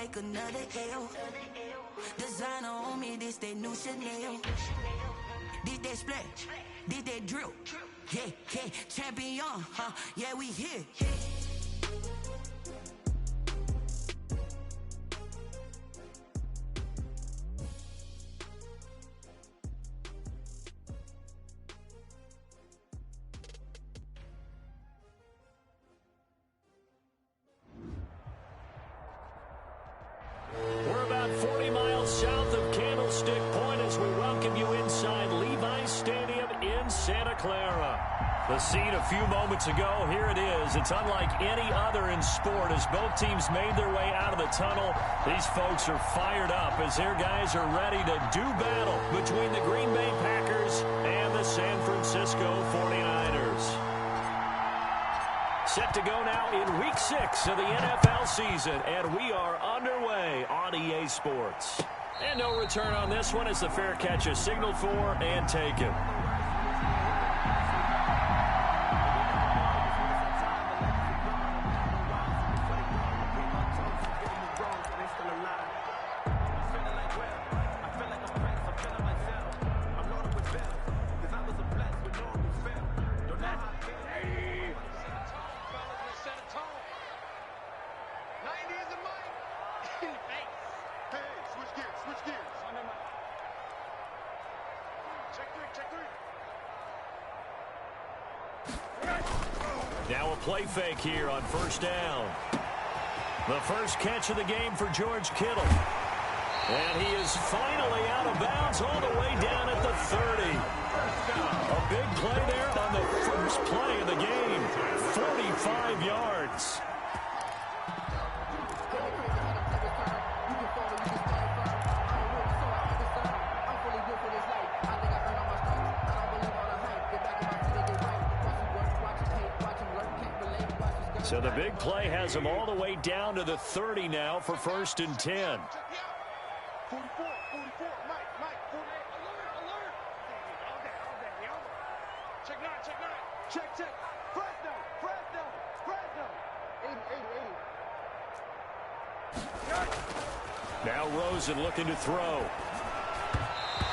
take another L. Designer on me, this that new Chanel. This that splash, this that drill. Yeah, yeah, champion, huh? Yeah, we here. We're about 40 miles south of Candlestick Point as we welcome you inside Levi's Stadium in Santa Clara. The scene a few moments ago, here it is. It's unlike any other in sport as both teams made their way out of the tunnel. These folks are fired up as their guys are ready to do battle between the Green Bay Packers and the San Francisco 49ers. Set to go now in Week 6 of the NFL season, and we are underway on EA Sports. And no return on this one as the fair catch is signaled for and taken. Now a play fake here on first down. The first catch of the game for George Kittle. And he is finally out of bounds all the way down at the 30. A big play there on the first play of the game. 45 yards. So the big play has him all the way down to the 30 now for 1st and 10. 44, 44, Mike, 48, alert. Check 9, check. Fresno. 80. Now Rosen looking to throw.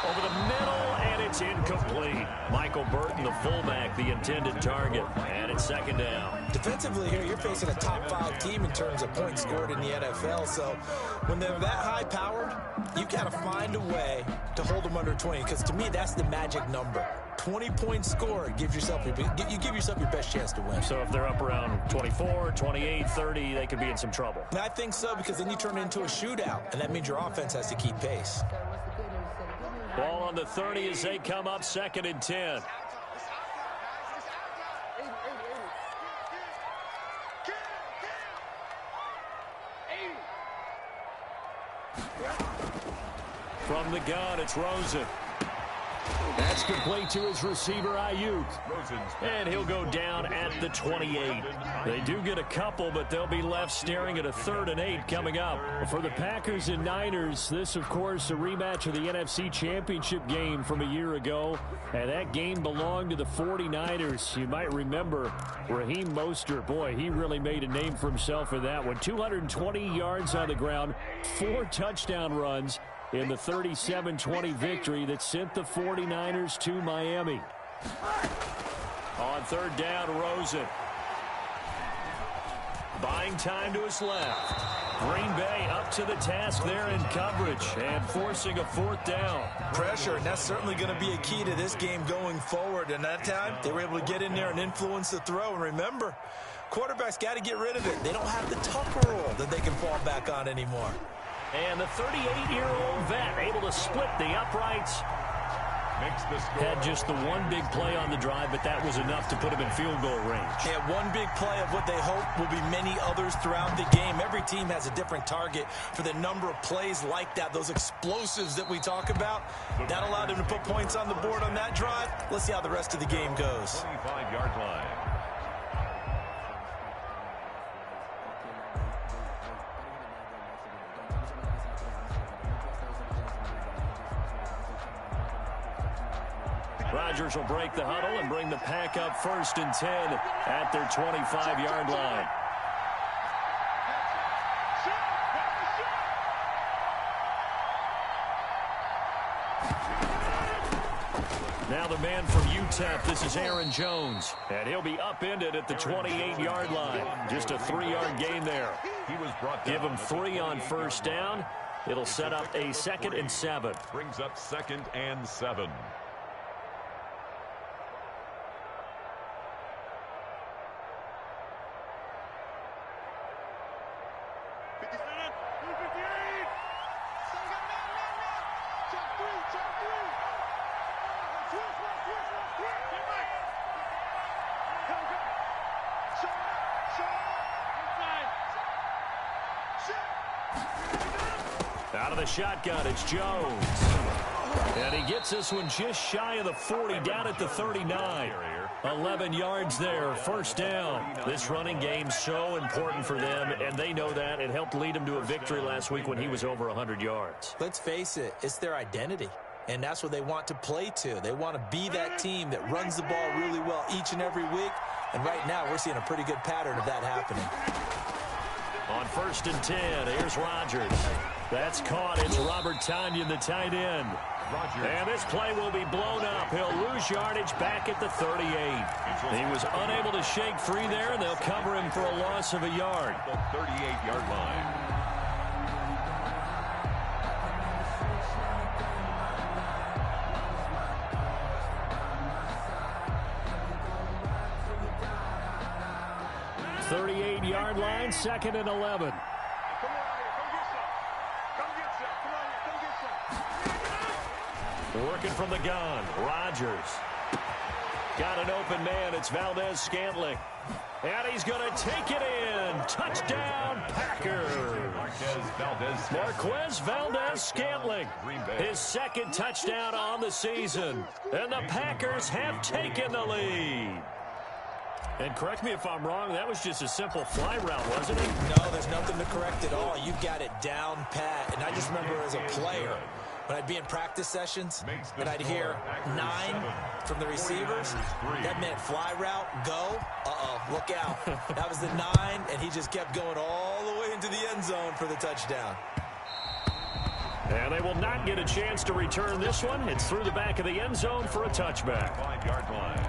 Over the middle, and it's incomplete. Michael Burton, the fullback, the intended target. And it's 2nd down. Defensively here, you're facing a top-5 team in terms of points scored in the NFL. So when they're that high-powered, you've got to find a way to hold them under 20. Because to me, that's the magic number. 20 points scored gives yourself you give yourself your best chance to win. So if they're up around 24, 28, 30, they could be in some trouble. I think so, because then you turn it into a shootout, and that means your offense has to keep pace. Ball on the 30 as they come up 2nd and 10. From the gun, it's Rosen. That's complete to his receiver, Ayuk. And he'll go down at the 28. They do get a couple, but they'll be left staring at a 3rd and 8 coming up. For the Packers and Niners, this, of course, a rematch of the NFC Championship game from a year ago. And that game belonged to the 49ers. You might remember Raheem Mostert. Boy, he really made a name for himself in that one. 220 yards on the ground, 4 touchdown runs in the 37-20 victory that sent the 49ers to Miami. On 3rd down, Rosen. Buying time to his left. Green Bay up to the task there in coverage and forcing a 4th down. Pressure, and that's certainly going to be a key to this game going forward. And that time, they were able to get in there and influence the throw. And remember, quarterbacks got to get rid of it. They don't have the Tucker rule that they can fall back on anymore. And the 38-year-old vet able to split the uprights. Had just the one big play on the drive, but that was enough to put him in field goal range. Yeah, one big play of what they hope will be many others throughout the game. Every team has a different target for the number of plays like that, those explosives that we talk about. That allowed him to put points on the board on that drive. Let's see how the rest of the game goes. 25-yard line. Rodgers will break the huddle and bring the pack up 1st and 10 at their 25-yard line. the man from UTEP, this is Aaron Jones. And he'll be upended at the 28-yard line. Just a 3-yard gain there. Give him 3 on first down. It'll set up a 2nd and 7. Brings up 2nd and 7. Out of the shotgun, it's Jones. And he gets this one just shy of the 40, down at the 39. 11 yards there, first down. This running game so important for them, and they know that. It helped lead them to a victory last week when he was over 100 yards. Let's face it, it's their identity, and that's what they want to play to. They want to be that team that runs the ball really well each and every week, and right now we're seeing a pretty good pattern of that happening. On 1st and 10, here's Rodgers. That's caught. It's Robert Tonyan, the tight end. And this play will be blown up. He'll lose yardage back at the 38. He was unable to shake free there, and they'll cover him for a loss of a yard. The 38-yard line. Yard line, 2nd and 11. Working from the gun, Rodgers. Got an open man, it's Valdez-Scantling. And he's going to take it in. Touchdown, Packers. Marquez Valdez-Scantling. His 2nd touchdown on the season. And the Packers have taken the lead. And correct me if I'm wrong, that was just a simple fly route, wasn't it? No, there's nothing to correct at all. You've got it down pat. And I just remember as a player, when I'd be in practice sessions, and I'd hear 9 from the receivers, that meant fly route, go, look out. That was the 9, and he just kept going all the way into the end zone for the touchdown. And they will not get a chance to return this one. It's through the back of the end zone for a touchback. 5-yard line.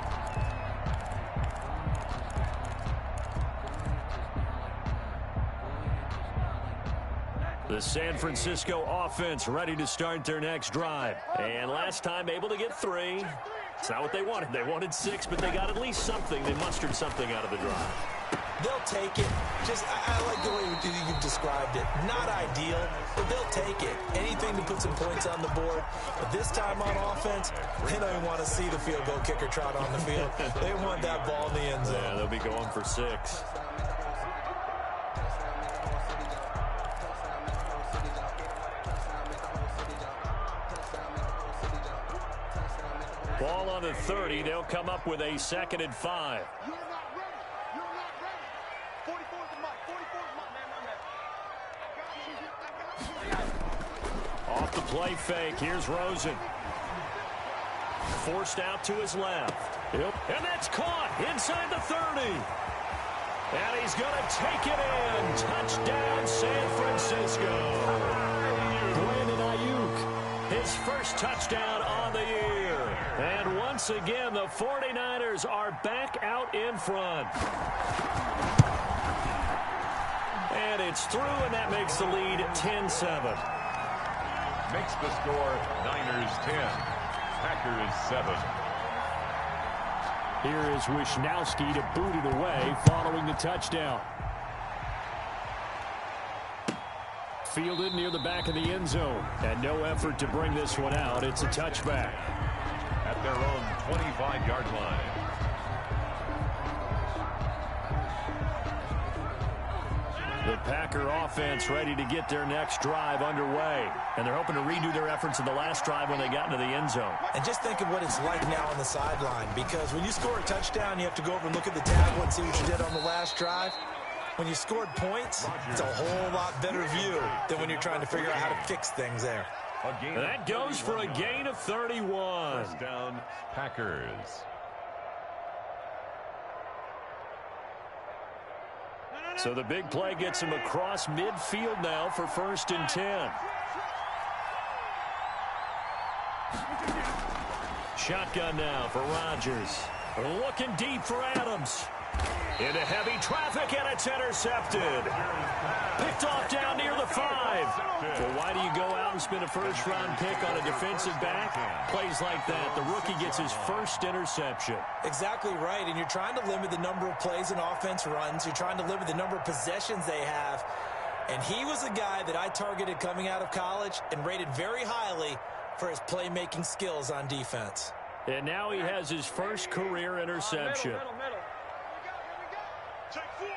The San Francisco offense ready to start their next drive. And last time able to get 3. It's not what they wanted. They wanted 6, but they got at least something. They mustered something out of the drive. They'll take it. Just, I like the way you've described it. Not ideal, but they'll take it. Anything to put some points on the board. But this time on offense, they don't even want to see the field goal kicker trot on the field. They want that ball in the end zone. Yeah, they'll be going for 6. Ball on the 30. They'll come up with a 2nd and 5. You're not ready. You're not ready. 44 is the mark. 44 is the mark, man. Off the play fake. Here's Rosen. Forced out to his left. Yep. And that's caught inside the 30. And he's going to take it in. Touchdown, San Francisco. Brandon Ayuk, his first touchdown on the year. And once again, the 49ers are back out in front. And it's through, and that makes the lead 10-7. Makes the score Niners 10, Packers 7. Here is Wishnowski to boot it away following the touchdown. Fielded near the back of the end zone. And no effort to bring this one out. It's a touchback. At their own 25-yard line. The Packer offense ready to get their next drive underway. And they're hoping to redo their efforts in the last drive when they got into the end zone. And just think of what it's like now on the sideline, because when you score a touchdown, you have to go over and look at the tablet and see what you did on the last drive. When you scored points, it's a whole lot better view than when you're trying to figure out how to fix things there. That goes for a gain of 31. First down, Packers. So the big play gets him across midfield now for 1st and 10. shotgun now for Rodgers. Looking deep for Adams. Into heavy traffic, and it's intercepted. Picked off down near the 5. Well, why do you go out and spend a first-round pick on a defensive back? Plays like that, the rookie gets his first interception. Exactly right, and you're trying to limit the number of plays an offense runs. You're trying to limit the number of possessions they have. And he was a guy that I targeted coming out of college and rated very highly for his playmaking skills on defense. And now he has his first career interception. Middle. Take four.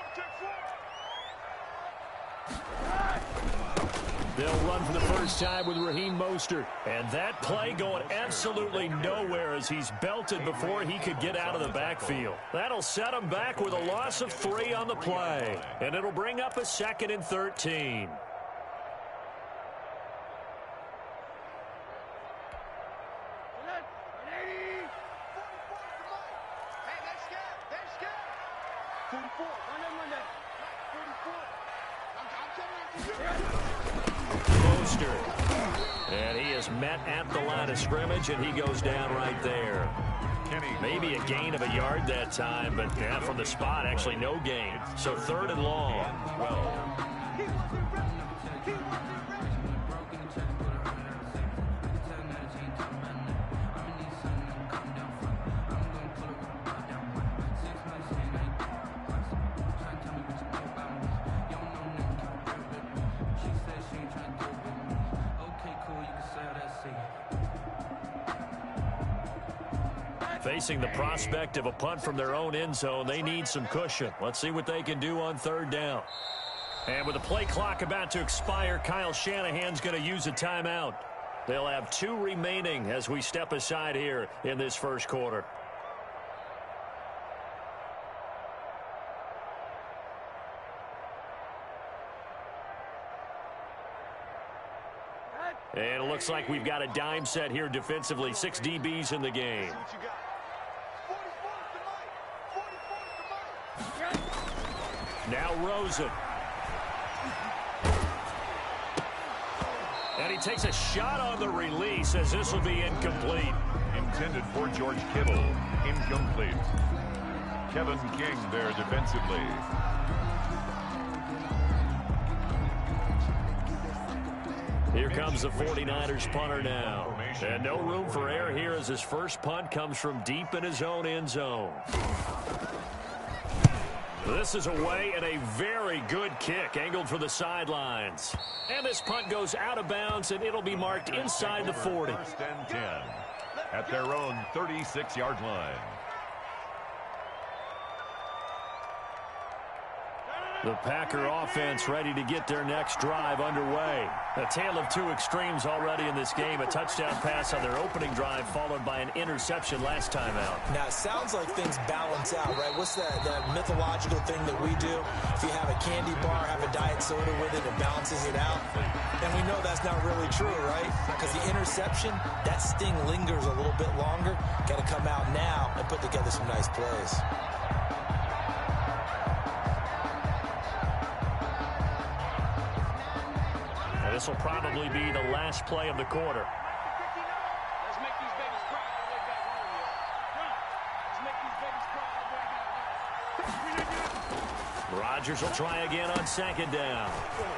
They'll run for the first time with Raheem Mostert. And that play going absolutely nowhere as he's belted before he could get out of the backfield. That'll set him back with a loss of 3 on the play. And it'll bring up a 2nd and 13. And he is met at the line of scrimmage, and he goes down right there. Maybe a gain of a yard that time, but yeah, from the spot, actually no gain. So 3rd and long. Facing the prospect of a punt from their own end zone, they need some cushion. Let's see what they can do on 3rd down. And with the play clock about to expire, Kyle Shanahan's going to use a timeout. They'll have 2 remaining as we step aside here in this first quarter. And it looks like we've got a dime set here defensively. 6 DBs in the game. Now Rosen. And he takes a shot on the release as this will be incomplete. Intended for George Kittle. Incomplete. Kevin King there defensively. Here comes the 49ers punter now. And no room for error here as his first punt comes from deep in his own end zone. This is away and a very good kick angled for the sidelines. And this punt goes out of bounds, and it'll be marked inside the 40. 1st and 10 at their own 36-yard line. The Packer offense ready to get their next drive underway. A tale of 2 extremes already in this game. A touchdown pass on their opening drive followed by an interception last time out. Now, it sounds like things balance out, right? What's that mythological thing that we do? If you have a candy bar, have a diet soda with it, it balances it out. And we know that's not really true, right? Because the interception, that sting lingers a little bit longer. Got to come out now and put together some nice plays. This will probably be the last play of the quarter. Let's make these babies cry all the way back home, yo. Let's make these babies cry all the way back home. Rodgers will try again on 2nd down.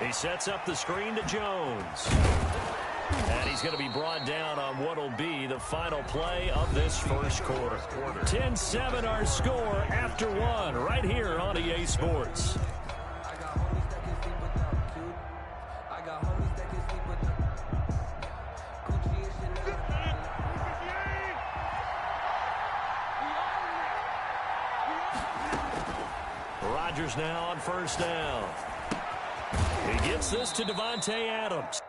He sets up the screen to Jones. And he's going to be brought down on what will be the final play of this first quarter. 10-7 our score after 1 right here on EA Sports. Rodgers now on 1st down. He gets this to Davante Adams.